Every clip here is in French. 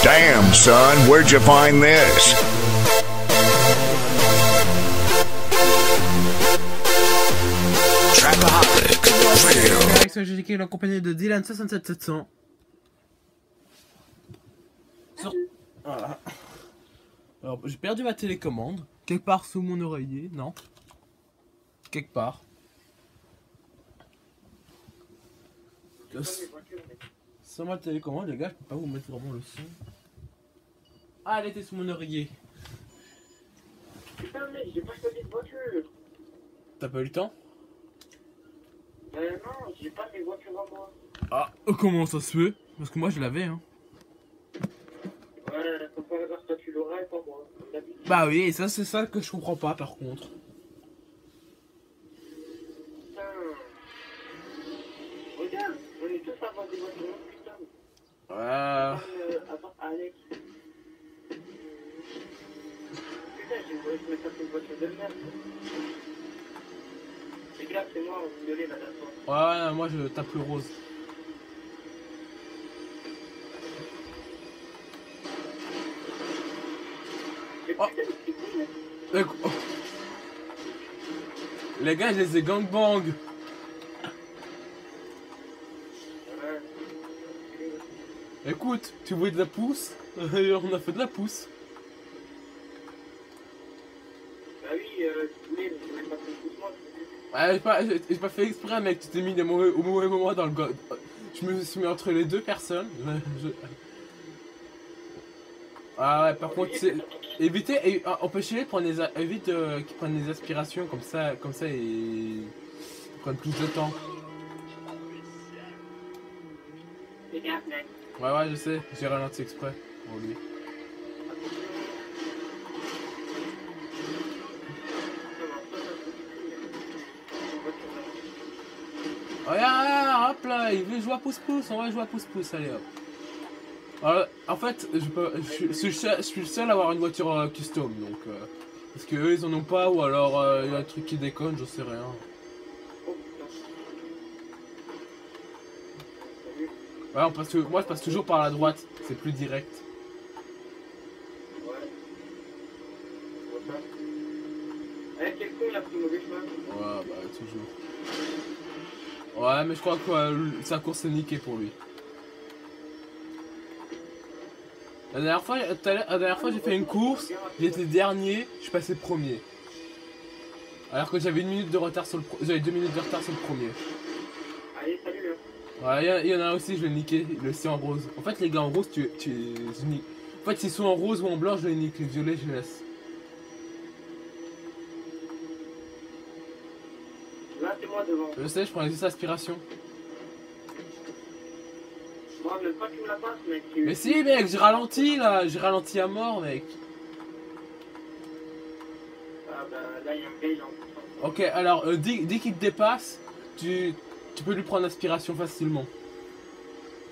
Damn, son, where'd you find this? Trapaholic. Direction GDK en compagnie de Dylan 67700. Voilà. Alors, j'ai perdu ma télécommande. Quelque part sous mon oreiller, non? Quelque part. Sans ma télécommande, les gars, je peux pas vous mettre vraiment le son. Ah, elle était sous mon oreiller. Putain, mec, j'ai pas choisi de voiture. T'as pas eu le temps? Non, j'ai pas mes voitures à moi. Ah, comment ça se fait? Parce que moi je l'avais, hein. Ouais, faut pas voir toi tu l'auras et pas moi. Bah oui, et ça c'est ça que je comprends pas par contre. Putain. Regarde, on est tous à avoir des voitures, putain. À part Alex. Putain, je me tape une voiture de merde. Les gars, c'est moi, on violet la dernière fois. Ouais, moi je tape le rose. Oh. Oh. Les gars, je les ai gangbang. Écoute, tu voulais de la pousse? On a fait de la pousse. Bah oui, tu voulais, mais je voulais pas faire une pousse moi. J'ai pas fait exprès, mec, tu t'es mis au mauvais moment dans le god. Je me suis mis entre les deux personnes. Ah ouais, par contre, c'est... Évitez, empêchez-les de prendre évite qu'ils prennent des aspirations, comme ça ils prennent plus de temps. Ouais, je sais, j'ai ralenti exprès pour lui. Regarde, hop là, il veut jouer à pouce-pouce, on va jouer à pouce-pouce, allez hop. Alors, en fait, je suis le seul à avoir une voiture custom, donc... parce que eux ils en ont pas, ou alors il y a un truc qui déconne, je sais rien. Ouais, moi je passe toujours par la droite, c'est plus direct. Ouais. Quel con il a pris mauvais chemin. Ouais, bah toujours. Ouais, mais je crois que sa course est niquée pour lui. La dernière fois j'ai fait une course, j'ai été dernier, je suis passé premier. Alors que j'avais 1 minute de retard sur le j'avais 2 minutes de retard sur le premier. Allez, salut là. Ouais, il y en a aussi, je l'ai niqué, le C en rose. En fait, les gars en rose, tu niques. En fait, s'ils sont en rose ou en blanc, je les nique. Les violets, je les laisse. Là, c'est moi devant. Je sais, je prends les aspirations. Moi, même pas que tu me la passes, mec. Mais si, mec, j'ai ralenti là, j'ai ralenti à mort, mec. Ah bah là, il y a un gars, il est en train. Ok, alors, dès qu'il te dépasse, tu peux lui prendre l'aspiration facilement.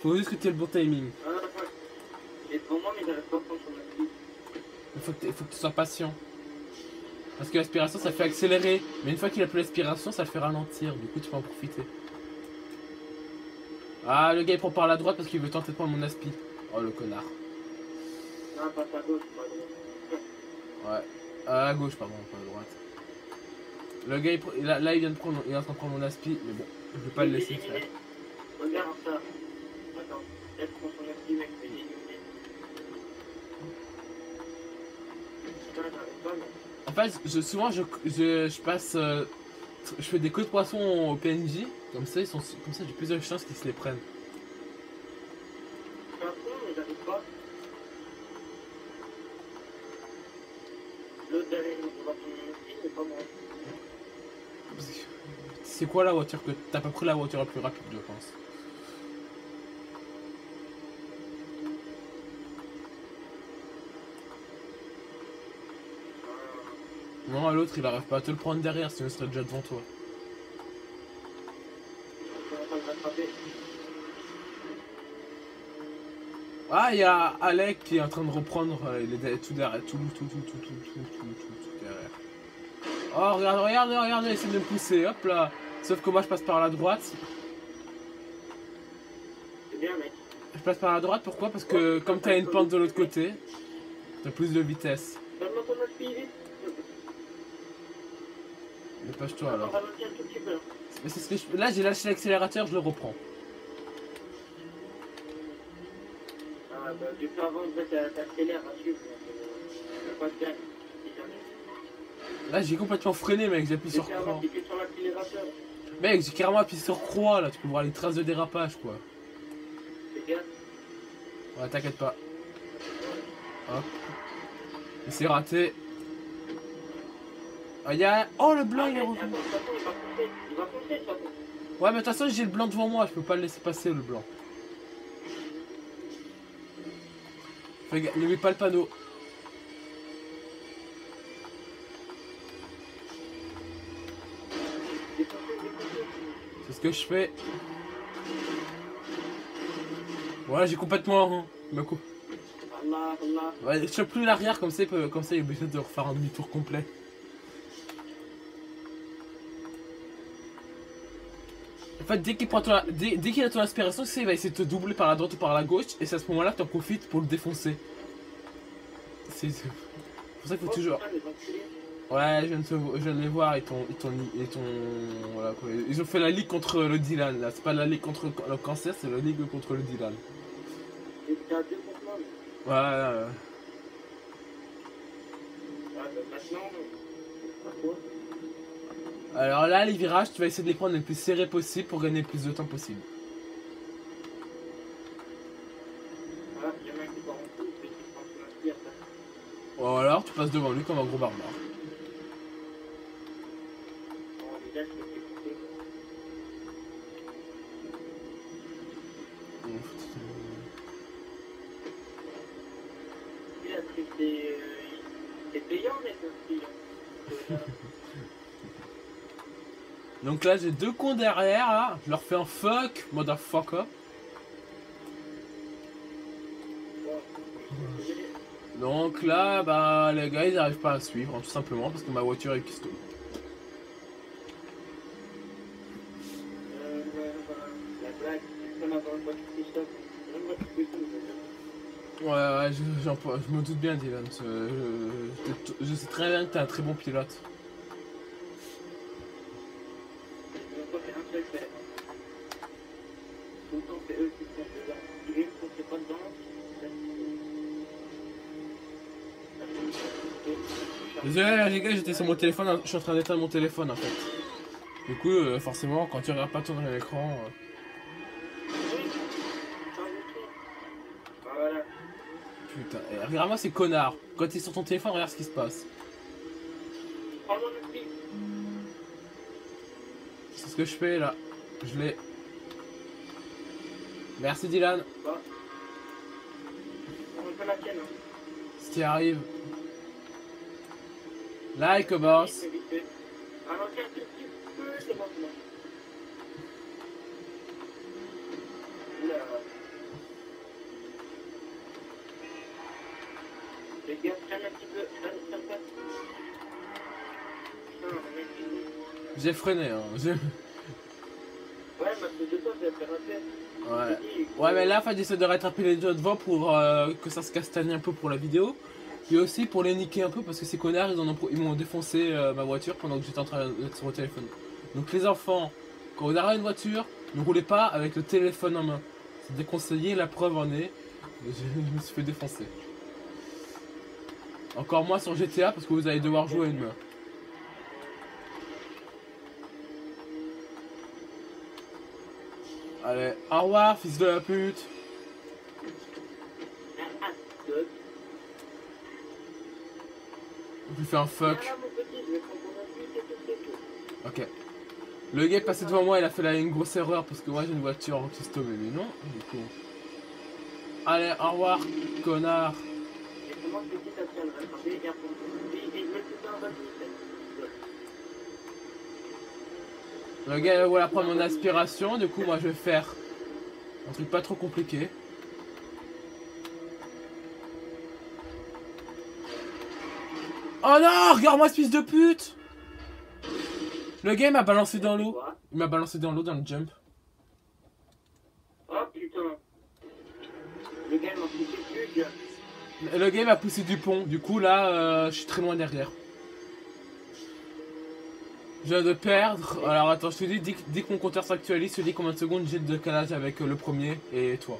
Faut juste que tu aies le bon timing. Ah, il est devant moi, mais j'arrive pas à prendre son appui. Il faut que tu sois patient. Parce que l'aspiration, ça fait accélérer. Mais une fois qu'il a plus l'aspiration, ça le fait ralentir. Du coup, tu peux en profiter. Ah, le gars, il prend par la droite parce qu'il veut tenter de prendre mon aspi. Oh, le connard. Non, pas à gauche, pas à droite. Ouais. À gauche, pardon, pas à droite. Le gars, là, il vient de prendre, il est en train de prendre mon aspi. Mais bon, je vais pas le laisser faire. Regarde ça. Attends, elle prend son aspi, mec, mais j'ai éliminé. Putain, j'arrive pas, mec. En fait, souvent, je passe... je fais des queues de poisson au PNJ. Comme ça, j'ai plusieurs chances qu'ils se les prennent. C'est un con, mais j'arrive pas. L'autre derrière, il va prendre mon aspi, mais pas moi. C'est quoi la voiture que... T'as pas pris la voiture la plus rapide, je pense. Non, l'autre, il arrive pas à te le prendre derrière, sinon il serait déjà devant toi. Ah, il y a Alec qui est en train de reprendre tout derrière. Tout derrière. Oh, regarde, il essaie de me pousser, hop là. Sauf que moi, je passe par la droite. C'est bien, mec. je passe par la droite, pourquoi? Parce que comme t'as une pente de l'autre côté, t'as plus de vitesse. Donne-moi ton appui vite. Dépêche-toi alors. Ralentis un tout petit peu. Mais c'est ce que là j'ai lâché l'accélérateur, je le reprends. Ah bah du coup avant en fait t'accélères à suivre. Pas de gain. Là j'ai complètement freiné mec, j'ai appuyé sur croix. T'appuies sur l'accélérateur. Mec, j'ai carrément appuyé sur croix là, tu peux voir les traces de dérapage quoi. Fais gaffe. Ouais, t'inquiète pas. Hop. Et c'est raté. Ah, y'a... Oh, le blanc il est revenu. Attends, il va foncer. Il va foncer de toute façon. Ouais, mais de toute façon, j'ai le blanc devant moi, je peux pas le laisser passer le blanc. Ne mets pas le panneau. C'est ce que je fais. Voilà, j'ai complètement... me coupe. Allah, Allah. Ouais, je chope plus l'arrière, comme ça il est obligé de refaire un demi-tour complet. En fait, dès qu'il a ton inspiration, il va essayer de te doubler par la droite ou par la gauche, et c'est à ce moment-là que tu en profites pour le défoncer. C'est pour ça qu'il faut toujours... Ouais, je viens de les voir, voilà, quoi. Ils ont fait la ligue contre le Dylan, là. C'est pas la ligue contre le cancer, c'est la ligue contre le Dylan. Ouais. Alors là, les virages, tu vas essayer de les prendre le plus serrés possible pour gagner le plus de temps possible. Ou alors, tu passes devant lui comme un gros barbare. Donc là j'ai deux cons derrière là, je leur fais un fuck, motherfucker. Donc là bah les gars ils n'arrivent pas à suivre, hein, tout simplement parce que ma voiture est custom. Ouais, je me doute bien Dylan, je sais très bien que t'es un très bon pilote. Désolé les gars, j'étais sur mon téléphone, je suis en train d'éteindre mon téléphone en fait. Du coup, forcément, quand tu regardes pas ton écran... Putain, regarde-moi ces connards. Quand t'es sur ton téléphone, regarde ce qui se passe. C'est ce que je fais là. Je l'ai. Merci Dylan. Si tu y arrives. Like boss. J'ai freiné hein. Ouais mais là faut essayer de rattraper les deux devant pour que ça se castagne un peu pour la vidéo. Et aussi pour les niquer un peu parce que ces connards ils m'ont défoncé ma voiture pendant que j'étais en train d'être sur mon téléphone. Donc les enfants, quand vous arrêtez une voiture, ne roulez pas avec le téléphone en main. C'est déconseillé, la preuve en est. Je me suis fait défoncer. Encore moins sur GTA parce que vous allez devoir jouer à une main. Allez, au revoir fils de la pute. Je lui fais un fuck. Ok. Le gars est passé devant moi, il a fait une grosse erreur parce que moi j'ai une voiture en custom et lui non. Du coup. Allez, au revoir, connard. Le gars voilà prendre mon aspiration, du coup moi je vais faire un truc pas trop compliqué. Oh non, regarde-moi ce fils de pute. Le gars m'a balancé dans l'eau. Il m'a balancé dans l'eau dans le jump. Oh putain. Le gars m'a poussé plus. Le game a poussé du pont, du coup là je suis très loin derrière. Je viens de perdre, alors attends je te dis, dès que mon compteur s'actualise, je te dis combien de secondes j'ai de décalage avec le premier et toi.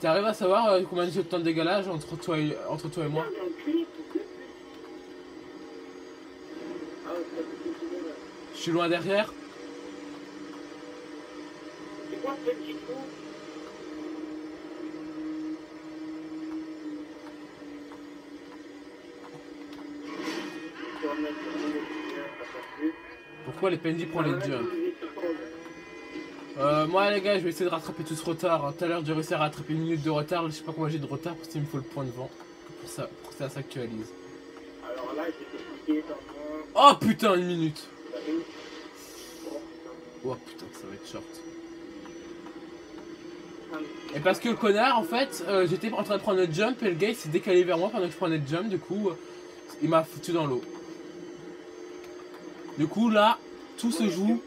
T'arrives à savoir combien j'ai de temps de décalage entre toi et moi? Je suis loin derrière. C'est quoi ce petit trou? Pourquoi les PNJ prennent les jumps? Moi les gars je vais essayer de rattraper tout ce retard. Tout à l'heure j'ai réussi à rattraper une minute de retard. Je sais pas combien j'ai de retard parce qu'il me faut le point de vent. Pour que ça s'actualise. Alors là j'ai expliqué dans Oh putain une minute. Oh putain ça va être short. Et parce que le connard en fait j'étais en train de prendre le jump et le gars il s'est décalé vers moi pendant que je prenais le jump. Du coup il m'a foutu dans l'eau. Du coup là tout se joue.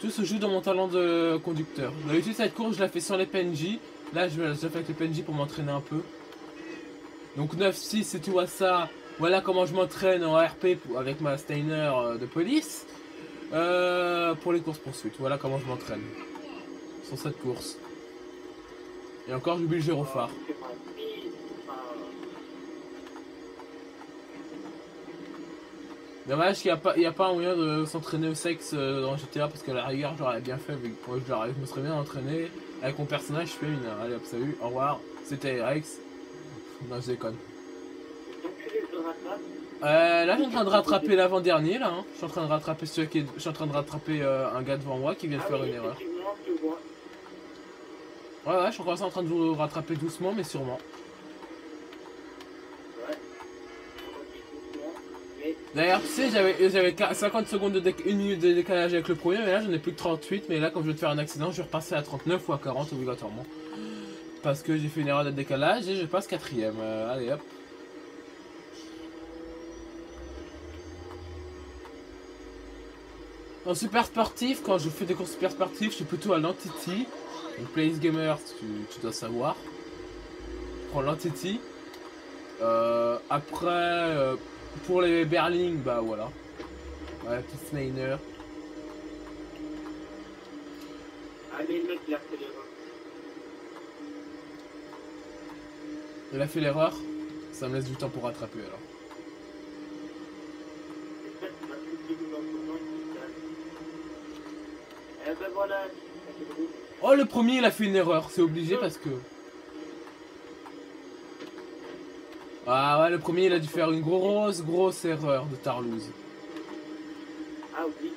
Tout se joue dans mon talent de conducteur. D'habitude cette course je la fais sans les PNJ. Là je la fais avec les PNJ pour m'entraîner un peu. Donc 9-6 si tu vois ça. Voilà comment je m'entraîne en RP avec ma Steiner de police. Pour les courses poursuites. Voilà comment je m'entraîne. Sur cette course. Et encore j'oublie le gyrophare. Dommage qu'il n'y a pas un moyen de s'entraîner au sexe dans GTA parce que à la rigueur j'aurais bien fait, moi je me serais bien entraîné avec mon personnage féminin. Allez hop salut, au revoir, c'était Rex. Non je déconne. Là je suis en train de rattraper l'avant-dernier là, hein. Je suis en train de rattraper je suis en train de rattraper un gars devant moi qui vient de faire une erreur. Ouais je suis encore en train de vous rattraper doucement mais sûrement. D'ailleurs, tu sais, j'avais 50 secondes de 1 minute de décalage avec le premier, mais là j'en ai plus que 38. Mais là, comme je viens de faire un accident, je vais repasser à 39 ou à 40 obligatoirement. Parce que j'ai fait une erreur de décalage et je passe 4ème. Allez hop. En super sportif, quand je fais des courses super sportives, je suis plutôt à l'Entity. Donc, Place Gamer, tu dois savoir. Je prends l'Entity. Après. Pour les Berling, bah voilà. Ouais, petit Steiner. Allez, le mec, il a fait l'erreur. Il a fait l'erreur. Ça me laisse du temps pour rattraper alors. Eh ben voilà. Oh, le premier, il a fait une erreur. C'est obligé parce que... Ah ouais, le premier, il a dû faire une grosse erreur de Tarlouse. Ah oui.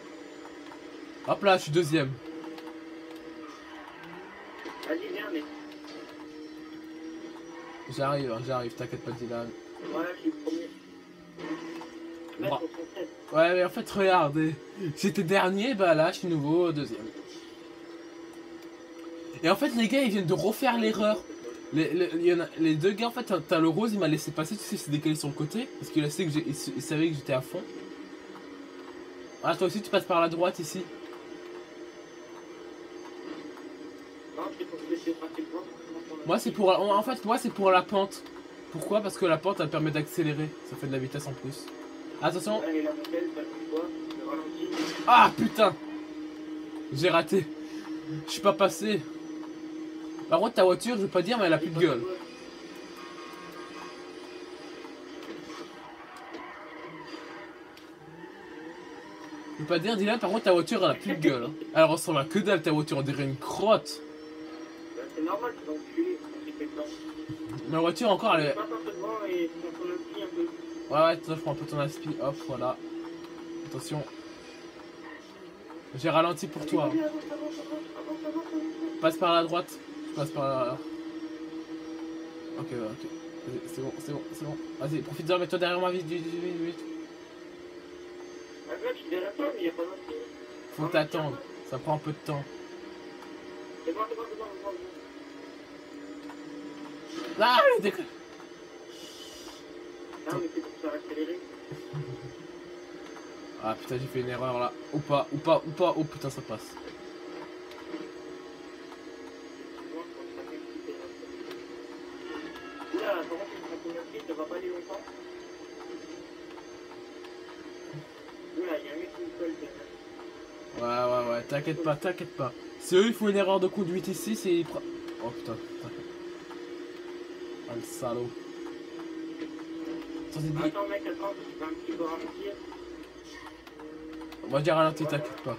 Hop là, je suis deuxième. Vas-y, viens, mec. J'arrive, t'inquiète pas, Dylan. Voilà, je suis le premier. Bra ouais, mais en fait, regardez. J'étais dernier, bah là, je suis nouveau deuxième. Et en fait, les gars, ils viennent de refaire l'erreur. Les deux gars, en fait, t'as le rose, il m'a laissé passer, tu sais, il s'est décalé sur le côté. Parce qu'il il savait que j'étais à fond. Ah, toi aussi, tu passes par la droite ici. Moi, c'est pour. En fait, moi, c'est pour la pente. Pourquoi? Parce que la pente, elle permet d'accélérer. Ça fait de la vitesse en plus. Attention. Ah, putain! J'ai raté. Je suis pas passé. Par contre, ta voiture, je veux pas dire, mais elle a plus de gueule. Je veux pas dire, Dylan, par contre, ta voiture, elle a plus de gueule. Hein. Elle ressemble à que dalle, ta voiture, on dirait une crotte. C'est normal, tu vas enculer. Ma voiture, encore, elle est... Ouais, je prends un peu ton aspi. Hop, voilà. Attention. J'ai ralenti pour toi. Passe par la droite. Je passe par là. Ok. C'est bon. Vas-y, profite-en, mets-toi derrière moi, vite. Faut t'attendre. Ça prend un peu de temps. C'est bon. Ah, décolle. Non, mais c'est pour faire accélérer. Ah putain, j'ai fait une erreur là. Ou pas. Oh putain, ça passe. par contre, une trentaine ça va pas aller longtemps. Oula, il y a un mec qui me colle derrière. Ouais, t'inquiète pas, t'inquiète pas. Si eux, ils font une erreur de conduite ici, c'est... Oh putain. Ah, le salaud. Attends, mec, attends, je vais un petit peu ralentir. On va dire ralentir, t'inquiète pas.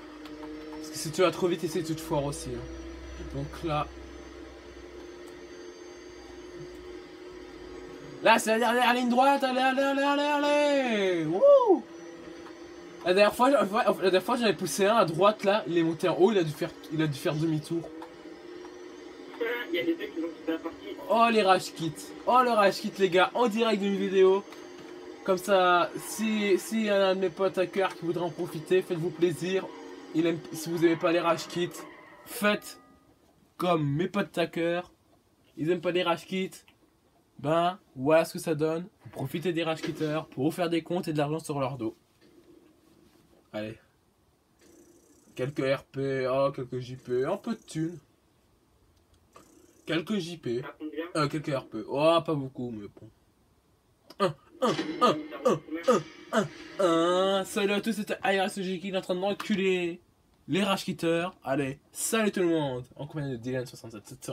Parce que si tu vas trop vite ici, tu te foires aussi. Hein. Donc là... Là, c'est la dernière ligne droite, allez. Wouh! La dernière fois, j'avais poussé un à droite, là, il est monté en haut, il a dû faire demi-tour. Il y a des mecs qui ont quitté la partie. Oh les rage kits, oh le rage kit les gars, en direct d'une vidéo. Comme ça, si y a un de mes potes hackers qui voudrait en profiter, faites-vous plaisir. Si vous n'aimez pas les rage kits, faites comme mes potes hackers. Ils aiment pas les rage kits. Ben, voilà ce que ça donne. Vous profitez des rage kitters pour vous faire des comptes et de l'argent sur leur dos. Allez. Quelques RP, oh, quelques JP, un peu de thunes. Quelques JP. Quelques RP. Oh, pas beaucoup, mais bon. Salut à tous, c'était IRSG qui est en train de m'enculer les rage kitters. Allez, salut tout le monde. En compagnie de Dylan 67.